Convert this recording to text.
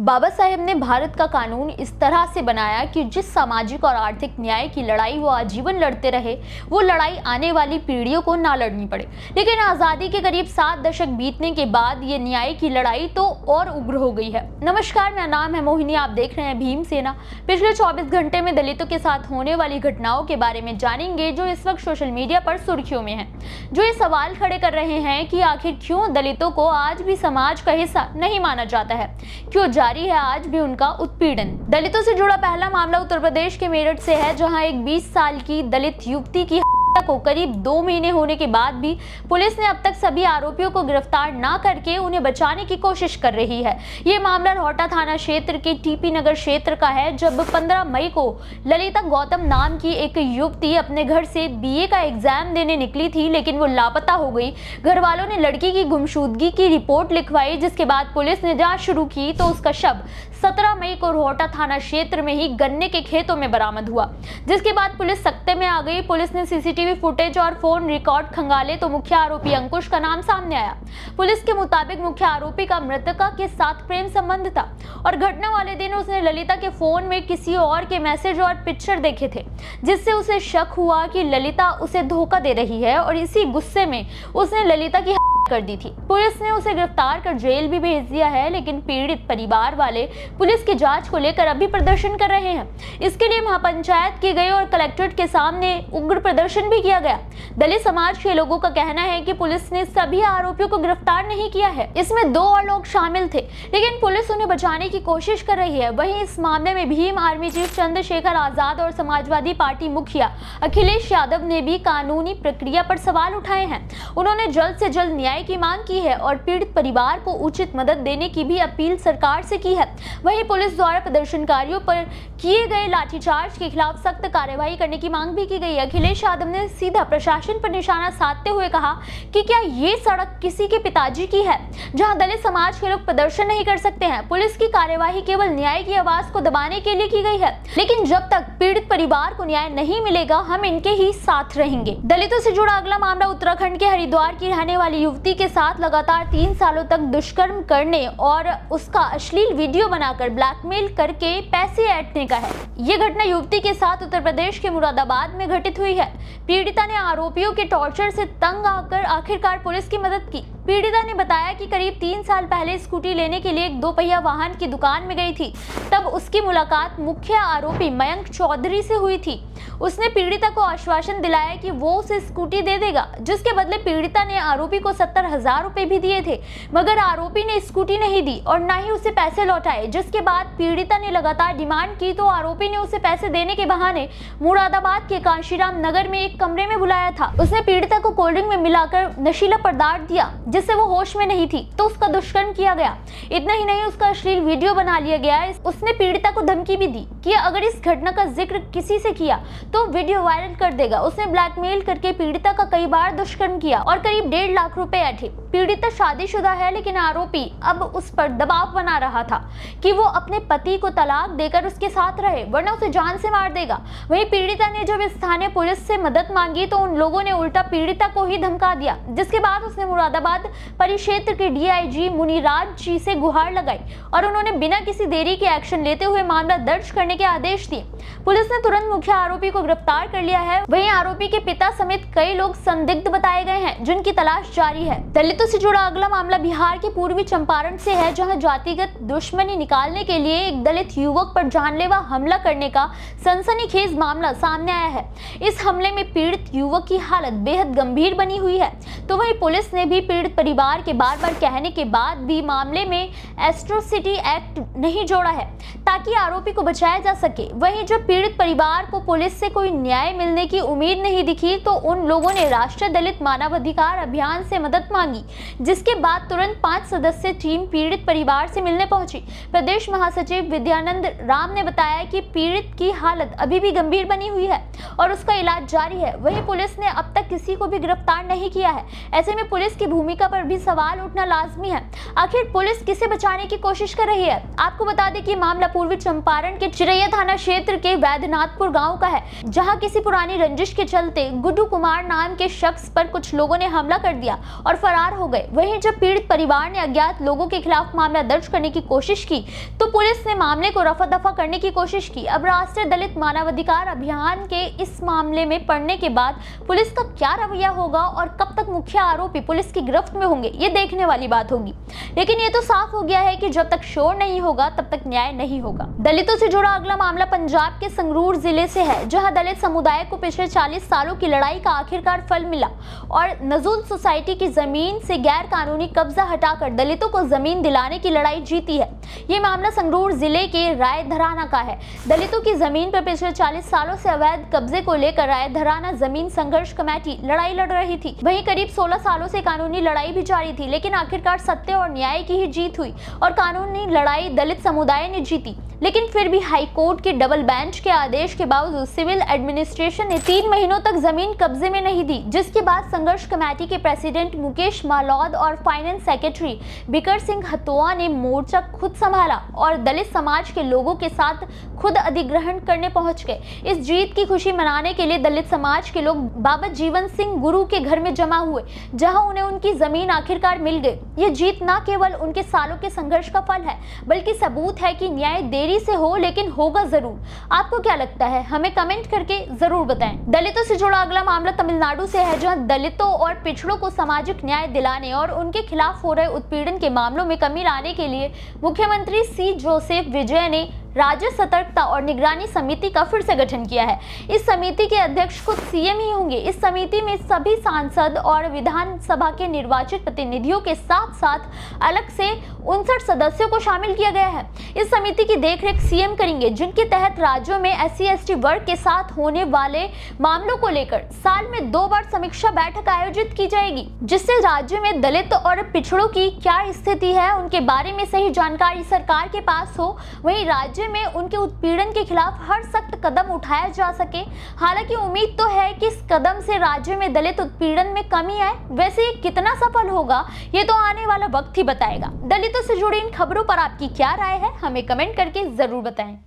बाबा साहेब ने भारत का कानून इस तरह से बनाया कि जिस सामाजिक और आर्थिक न्याय की लड़ाई वो आजीवन लड़ते रहे, वो लड़ाई आने वाली पीढ़ियों को ना लड़नी पड़े। लेकिन आज़ादी के करीब 7 दशक बीतने के बाद ये न्याय की लड़ाई तो और उग्र हो गई है। नमस्कार, मेरा नाम है मोहिनी, आप देख रहे हैं भीम सेना। पिछले 24 घंटे में दलितों के साथ होने वाली घटनाओं के बारे में जानेंगे जो इस वक्त सोशल मीडिया पर सुर्खियों में है, जो ये सवाल खड़े कर रहे हैं कि आखिर क्यों दलितों को आज भी समाज का हिस्सा नहीं माना जाता है, क्यों जारी है आज भी उनका उत्पीड़न। दलितों से जुड़ा पहला मामला उत्तर प्रदेश के मेरठ से है, जहां एक 20 साल की दलित युवती की को करीब 2 महीने होने के बाद भी पुलिस ने अब तक सभी आरोपियों को गिरफ्तार ना करके उन्हें बचाने की कोशिश कर रही है। ये मामला रोहटा थाना क्षेत्र के टीपी नगर क्षेत्र का है, जब 15 मई को ललिता गौतम नाम की एक युवती अपने घर से बीए का एग्जाम देने निकली थी, लेकिन वो लापता हो गई। घर वालों ने लड़की की गुमशुदगी की रिपोर्ट लिखवाई, जिसके बाद पुलिस ने जांच शुरू की तो उसका शव 17 मई को रोहटा थाना क्षेत्र में ही गन्ने के खेतों में बरामद हुआ, जिसके बाद पुलिस सख्ते में आ गई। पुलिस ने सीसीटीवी फुटेज और फोन रिकॉर्ड खंगाले तो मुख्य आरोपी अंकुश का नाम सामने आया। पुलिस के मुताबिक मुख्य आरोपी का मृतका के साथ प्रेम संबंध था और घटना वाले दिन उसने ललिता के फोन में किसी और के मैसेज और पिक्चर देखे थे, जिससे उसे शक हुआ कि ललिता उसे धोखा दे रही है और इसी गुस्से में उसने ललिता की कर दी थी। पुलिस ने उसे गिरफ्तार कर जेल भी भेज दिया है, लेकिन पीड़ित परिवार वाले पुलिस की जांच को लेकर अभी प्रदर्शन कर रहे हैं। इसके लिए महापंचायत की गई और कलेक्ट्रेट के सामने उग्र प्रदर्शन भी किया गया। दलित समाज के लोगों का कहना है कि पुलिस ने सभी आरोपियों को गिरफ्तार नहीं किया है, इसमें 2 और लोग शामिल थे, लेकिन पुलिस उन्हें बचाने की कोशिश कर रही है। वहीं इस मामले में भीम आर्मी चीफ चंद्रशेखर आजाद और समाजवादी पार्टी मुखिया अखिलेश यादव ने भी कानूनी प्रक्रिया पर सवाल उठाए हैं। उन्होंने जल्द से जल्द न्याय की मांग की है और पीड़ित परिवार को उचित मदद देने की भी अपील सरकार से की है। वहीं पुलिस द्वारा प्रदर्शनकारियों पर किए गए लाठीचार्ज के खिलाफ सख्त कार्रवाई करने की मांग भी की गई। अखिलेश यादव ने सीधा प्रशासन पर निशाना साधते हुए कहा कि क्या ये सड़क किसी के पिताजी की है, जहां दलित समाज के लोग प्रदर्शन नहीं कर सकते हैं। पुलिस की कार्यवाही केवल न्याय की आवाज को दबाने के लिए की गई है, लेकिन जब तक पीड़ित परिवार को न्याय नहीं मिलेगा, हम इनके ही साथ रहेंगे। दलितों से जुड़ा अगला मामला उत्तराखंड के हरिद्वार की रहने वाली युवती के साथ लगातार 3 सालों तक दुष्कर्म करने और उसका अश्लील वीडियो बनाकर ब्लैकमेल करके पैसे ऐंठने का है। ये घटना युवती के साथ उत्तर प्रदेश के मुरादाबाद में घटित हुई है। पीड़िता ने आरोपियों के टॉर्चर से तंग आकर आखिरकार पुलिस की मदद की। पीड़िता ने बताया कि करीब 3 साल पहले स्कूटी लेने के लिए एक 2 पहिया वाहन की दुकान में गई थी। तब उसकी मुलाकात मुख्य आरोपी मयंक चौधरी से हुई थी। उसने पीड़िता को आश्वासन दिलाया कि वो उसे स्कूटी दे देगा, जिसके बदले पीड़िता ने आरोपी को 70,000 रुपए भी दिए थे, मगर आरोपी ने स्कूटी नहीं दी और न ही उसे पैसे लौटाए। जिसके बाद पीड़िता ने लगातार डिमांड की तो आरोपी ने उसे पैसे देने के बहाने मुरादाबाद के कांशीराम नगर में एक कमरे में बुलाया था। उसने पीड़िता को कोल्ड ड्रिंक में मिलाकर नशीला पदार्थ दिया, जिससे वो होश में नहीं थी, तो उसका दुष्कर्म किया गया। इतना ही नहीं, उसका अश्लील वीडियो बना लिया गया। उसने पीड़िता को धमकी भी दी कि अगर इस घटना का जिक्र किसी से किया तो वीडियो वायरल कर देगा। उसने ब्लैकमेल करके पीड़िता का कई बार दुष्कर्म किया और करीब 1.5 लाख रुपए ऐंठे। पीड़िता शादीशुदा है, लेकिन आरोपी अब उस पर दबाव बना रहा था कि वो अपने पति को तलाक देकर उसके साथ रहे, वरना उसे जान से मार देगा। वहीं पीड़िता ने जब स्थानीय पुलिस से मदद मांगी तो उन लोगों ने उल्टा पीड़िता को ही धमका दिया, जिसके बाद उसने मुरादाबाद परिक्षेत्र के डीआईजी मुनिराज जी से गुहार लगाई और उन्होंने बिना किसी देरी के एक्शन लेते हुए मामला दर्ज करने के आदेश दिए। पुलिस ने तुरंत मुख्य आरोपी को गिरफ्तार कर लिया है। वहीं आरोपी के पिता समेत कई लोग संदिग्ध बताए गए हैं, जिनकी तलाश जारी है। दलितों से जुड़ा अगला मामला बिहार के पूर्वी चंपारण से है, जहां जातिगत दुश्मनी निकालने के लिए एक दलित युवक पर जानलेवा हमला करने का सनसनीखेज मामला सामने आया है। इस हमले में पीड़ित युवक की हालत बेहद गंभीर बनी हुई है। तो वहीं पुलिस ने भी पीड़ित परिवार के बार-बार कहने के बाद भी मामले में एट्रोसिटी एक्ट नहीं जोड़ा है, ताकि आरोपी को बचाया जा सके। वहीं जब पीड़ित परिवार को पुलिस से कोई न्याय मिलने की उम्मीद नहीं दिखी तो उन लोगों ने राष्ट्रीय दलित मानवाधिकार अभियान से मदद मांगी, जिसके बाद तुरंत 5 सदस्यीय टीम पीड़ित परिवार से मिलने पहुंची। प्रदेश महासचिव विद्यानंद राम ने बताया कि पीड़ित की हालत अभी भी गंभीर बनी हुई है और उसका इलाज जारी है। वहीं पुलिस ने अब तक किसी को भी गिरफ्तार नहीं किया है। ऐसे में पुलिस की भूमिका पर भी सवाल उठना लाजमी है। आखिर पुलिस किसे बचाने की कोशिश कर रही है? आपको बता दें कि मामला पूर्वी चंपारण के चिरैया थाना क्षेत्र के वैद्यनाथपुर गांव का है, जहां किसी पुरानी रंजिश के चलते गुड्डू कुमार नाम के शख्स पर कुछ लोगों ने हमला कर दिया और फरार हो गए। वहीं जब पीड़ित परिवार ने अज्ञात लोगों के खिलाफ मामला दर्ज करने की कोशिश की तो पुलिस ने मामले को रफा दफा करने की कोशिश की। अब राष्ट्रीय दलित मानवाधिकार अभियान के इस मामले में पड़ने के बाद पुलिस का क्या रवैया होगा और कब तक मुख्य आरोपी पुलिस की गिरफ्त में होंगे, ये देखने वाली बात होगी। लेकिन ये तो साफ हो गया है कि जब तक शोर नहीं होगा तब तक न्याय नहीं होगा। दलितों से जुड़ा अगला मामला पंजाब के संगरूर जिले से है, जहां दलित समुदाय को पिछले 40 सालों की लड़ाई का आखिरकार फल मिला और नजुल सोसाइटी की जमीन से गैर कानूनी कब्जा हटाकर दलितों को जमीन दिलाने की लड़ाई जीती है। ये मामला संगरूर जिले के रायधराना का है। दलितों की जमीन पर पिछले 40 सालों से अवैध कब्जे को लेकर रायधराना जमीन संघर्ष कमेटी लड़ाई लड़ रही थी। वहीं करीब 16 सालों से कानूनी लड़ाई भी जारी थी, लेकिन आखिरकार सत्य और न्याय की ही जीत हुई और कानूनी लड़ाई दलित समुदाय ने जीती। लेकिन फिर भी हाई कोर्ट के डबल बेंच के आदेश के बावजूद सिविल एडमिनिस्ट्रेशन ने 3 महीनों तक जमीन कब्जे में नहीं दी, जिसके बाद संघर्ष कमेटी के प्रेसिडेंट मुकेश मालौद और फाइनेंस सेक्रेटरी बिकर सिंह हतोआ ने मोर्चा खुद संभाला और दलित समाज के लोगों के साथ खुद अधिग्रहण करने पहुंच गए। इस जीत की खुशी मनाने के लिए दलित समाज के लोग बाबा जीवन सिंह गुरु के घर में जमा हुए, जहां उन्हें उनकी जमीन आखिरकार मिल गई। ये जीत न केवल उनके सालों के संघर्ष का फल है, बल्कि सबूत है कि न्याय देरी से हो लेकिन होगा जरूर। आपको क्या लगता है, हमें कमेंट करके जरूर बताएं। दलितों से जुड़ा अगला मामला तमिलनाडु से है, जहां दलितों और पिछड़ों को सामाजिक न्याय दिलाने और उनके खिलाफ हो रहे उत्पीड़न के मामलों में कमी लाने के लिए मुख्यमंत्री सी जोसेफ विजय ने राज्य सतर्कता और निगरानी समिति का फिर से गठन किया है। इस समिति के अध्यक्ष खुद सीएम ही होंगे। इस समिति में सभी सांसद और विधानसभा के निर्वाचित प्रतिनिधियों के साथ साथ अलग से 59 सदस्यों को शामिल किया गया है। इस समिति की देखरेख सीएम करेंगे, जिनके तहत राज्यों में SC/ST वर्ग के साथ होने वाले मामलों को लेकर साल में 2 बार समीक्षा बैठक आयोजित की जाएगी, जिससे राज्य में दलित और पिछड़ों की क्या स्थिति है उनके बारे में सही जानकारी सरकार के पास हो, वहीं राज्य में उनके उत्पीड़न के खिलाफ हर सख्त कदम उठाया जा सके। हालांकि उम्मीद तो है कि इस कदम से राज्य में दलित उत्पीड़न में कमी आए। वैसे ये कितना सफल होगा ये तो आने वाला वक्त ही बताएगा। दलितों से जुड़ी इन खबरों पर आपकी क्या राय है, हमें कमेंट करके जरूर बताएं।